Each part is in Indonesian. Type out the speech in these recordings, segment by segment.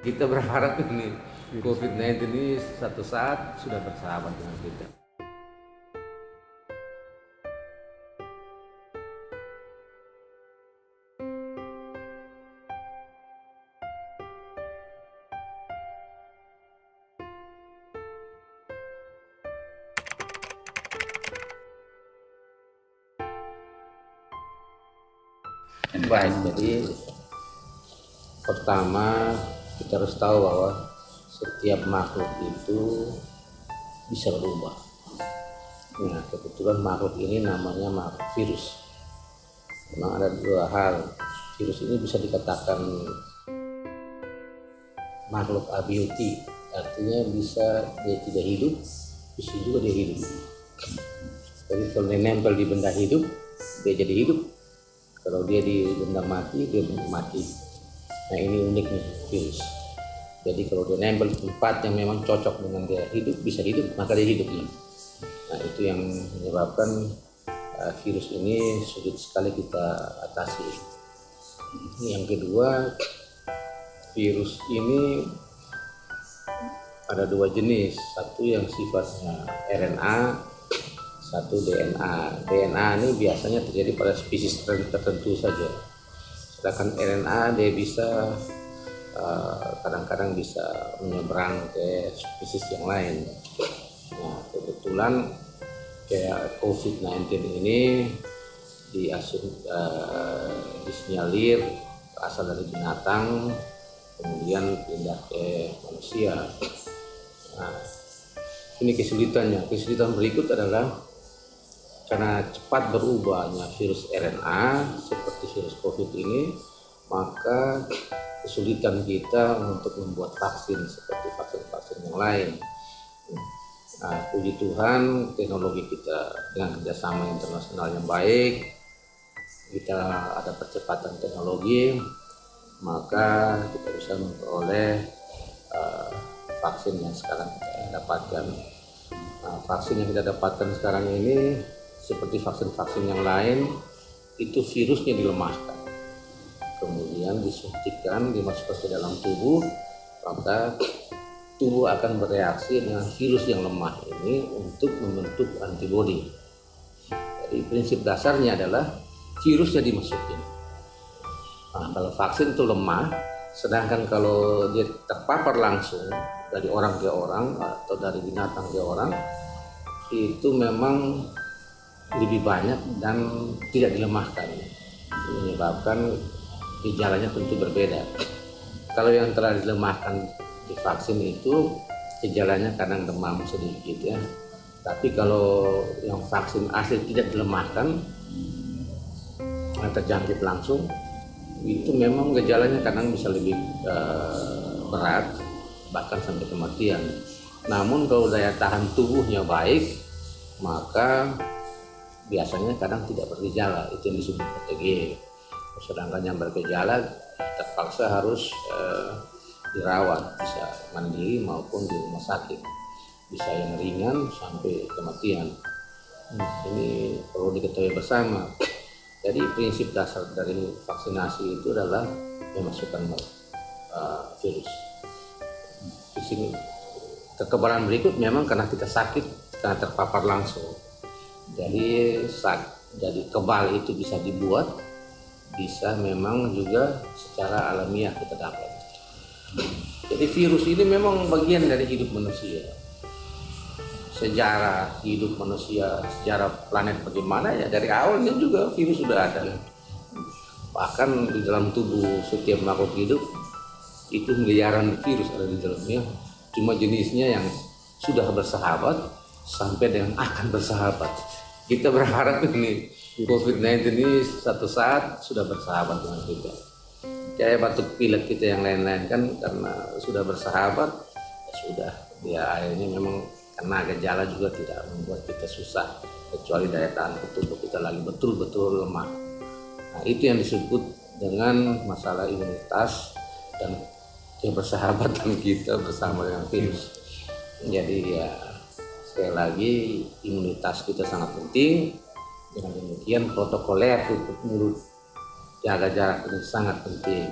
Kita berharap ini COVID-19 ini satu saat sudah bersahabat dengan kita. Baik, jadi pertama kita harus tahu bahwa setiap makhluk itu bisa berubah. Nah, kebetulan makhluk ini namanya makhluk virus. Memang ada dua hal. Virus ini bisa dikatakan makhluk abiotik, artinya bisa dia tidak hidup, bisa juga dia hidup. Jadi kalau dia nempel di benda hidup, dia jadi hidup. Kalau dia di benda mati, dia mati. Nah, ini unik nih virus. Jadi kalau dia nempel di tempat yang memang cocok dengan dia hidup, bisa hidup, maka dia hidup. Nah, itu yang menyebabkan virus ini sulit sekali kita atasi. Yang kedua, virus ini ada dua jenis. Satu yang sifatnya RNA, satu DNA. DNA ini biasanya terjadi pada spesies tertentu saja. Sedangkan RNA dia bisa kadang-kadang bisa menyeberang ke spesies yang lain. Nah, kebetulan kayak COVID-19 ini disinyalir asal dari binatang, kemudian pindah ke manusia. Nah, ini kesulitannya. Kesulitan berikut adalah karena cepat berubahnya virus RNA seperti virus COVID ini, maka kesulitan kita untuk membuat vaksin seperti vaksin-vaksin yang lain. Nah, puji Tuhan teknologi kita dengan kerjasama internasional yang baik, kita ada percepatan teknologi, maka kita bisa memperoleh vaksin yang sekarang kita dapatkan. Nah, vaksin yang kita dapatkan sekarang ini seperti vaksin-vaksin yang lain, itu virusnya dilemahkan, kemudian disuntikkan, dimasukkan ke dalam tubuh, maka tubuh akan bereaksi dengan virus yang lemah ini untuk membentuk antibodi. Jadi prinsip dasarnya adalah virusnya dimasukin. Nah, kalau vaksin itu lemah, sedangkan kalau dia terpapar langsung dari orang ke orang atau dari binatang ke orang, itu memang lebih banyak dan tidak dilemahkan, menyebabkan gejalanya tentu berbeda. Kalau yang telah dilemahkan di vaksin itu gejalanya kadang demam sedikit ya, tapi kalau yang vaksin asli tidak dilemahkan, terjangkit langsung, itu memang gejalanya kadang bisa lebih berat, bahkan sampai kematian. Namun kalau daya tahan tubuhnya baik, maka biasanya kadang tidak bergejala, itu yang disebut OTG. Sedangkan yang bergejala terpaksa harus dirawat, bisa mandiri maupun di rumah sakit, bisa yang ringan sampai kematian. Ini perlu diketahui bersama. Jadi prinsip dasar dari vaksinasi itu adalah memasukkan virus. Di sini kekebalan berikut memang karena kita sakit, karena terpapar langsung. Jadi kebal itu bisa dibuat, bisa memang juga secara alamiah kita dapat. Jadi virus ini memang bagian dari hidup manusia. Sejarah hidup manusia, sejarah planet bagaimana ya, dari awalnya juga virus sudah ada. Bahkan di dalam tubuh setiap makhluk hidup itu miliaran virus ada di dalamnya. Cuma jenisnya yang sudah bersahabat sampai dengan akan bersahabat. Kita berharap ini COVID-19 ini satu saat sudah bersahabat dengan kita. Kayak batuk pilek kita yang lain-lain kan karena sudah bersahabat, ya sudah, dia akhirnya memang kena gejala juga tidak membuat kita susah, kecuali daya tahan tubuh kita lagi betul-betul lemah. Nah, itu yang disebut dengan masalah imunitas dan kebersahabatan kita bersama dengan virus. Jadi ya sekali lagi imunitas kita sangat penting. Dengan demikian protokoler tutup mulut, jaga jarak ini sangat penting.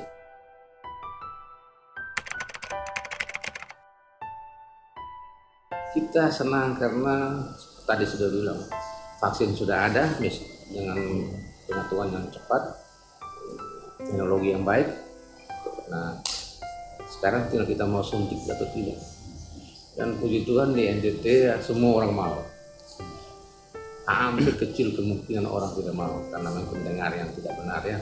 kita senang karena tadi sudah bilang vaksin sudah ada dengan pengetahuan yang cepat, teknologi yang baik. Nah, sekarang tinggal kita mau suntik atau tidak. Dan puji Tuhan di NTT ya, semua orang mau. Hampir kecil kemungkinan orang tidak mau karena memang mendengar yang tidak benar ya.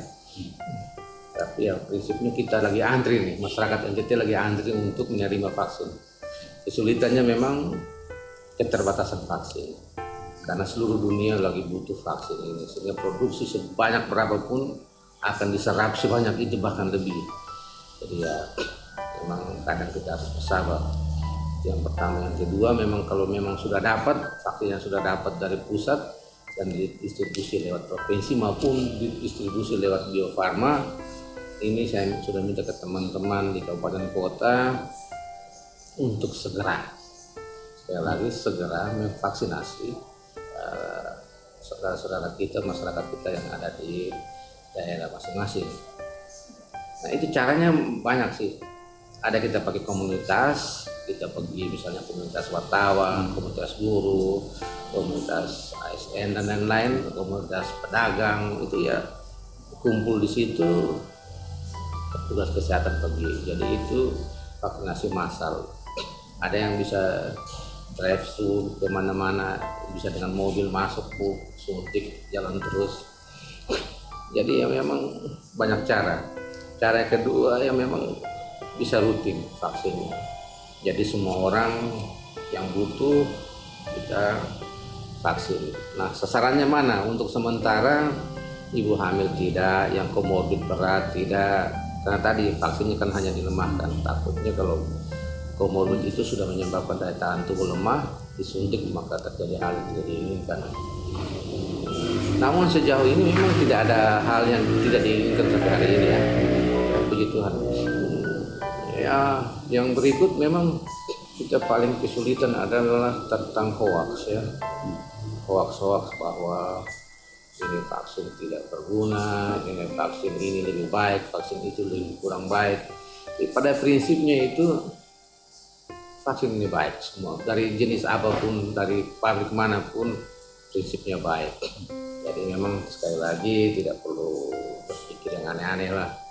Tapi ya prinsipnya kita lagi antri nih, masyarakat NTT lagi antri untuk menerima vaksin. Kesulitannya memang keterbatasan vaksin karena seluruh dunia lagi butuh vaksin ini, sehingga produksi sebanyak berapapun akan diserap sebanyak itu bahkan lebih. Jadi ya memang kadang kita harus bersabar. Yang pertama, yang kedua memang kalau memang sudah dapat vaksin yang sudah dapat dari pusat dan didistribusi lewat provinsi maupun didistribusi lewat Bio Farma, ini saya sudah minta ke teman-teman di kabupaten kota untuk segera, sekali lagi segera memvaksinasi saudara-saudara kita, masyarakat kita yang ada di daerah masing-masing. Nah itu caranya banyak sih. Ada kita pakai komunitas, kita pergi misalnya komunitas wartawan, komunitas guru, komunitas ASN dan lain-lain, komunitas pedagang, itu ya kumpul di situ, petugas kesehatan pergi. Jadi itu vaksinasi massal. Ada yang bisa drive thru kemana-mana, bisa dengan mobil masuk, suntik, jalan terus. Jadi ya memang banyak cara. Cara yang kedua ya memang bisa rutin vaksinnya. Jadi semua orang yang butuh kita vaksin. Nah sasarannya mana? Untuk sementara ibu hamil tidak, yang komorbid berat tidak. Karena tadi vaksinnya kan hanya dilemahkan. Takutnya kalau komorbid itu sudah menyebabkan daya tahan tubuh lemah, disuntik maka terjadi hal yang tidak diinginkan. Namun sejauh ini memang tidak ada hal yang tidak diinginkan sampai hari ini ya. Puji Tuhan. Ya, yang berikut memang kita paling kesulitan adalah tentang hoax ya. Hoax bahwa ini vaksin tidak berguna, ini vaksin ini lebih baik, vaksin itu lebih kurang baik. Jadi pada prinsipnya itu vaksin ini baik semua, dari jenis apapun, dari pabrik manapun prinsipnya baik. Jadi memang sekali lagi tidak perlu berpikir yang aneh-aneh lah.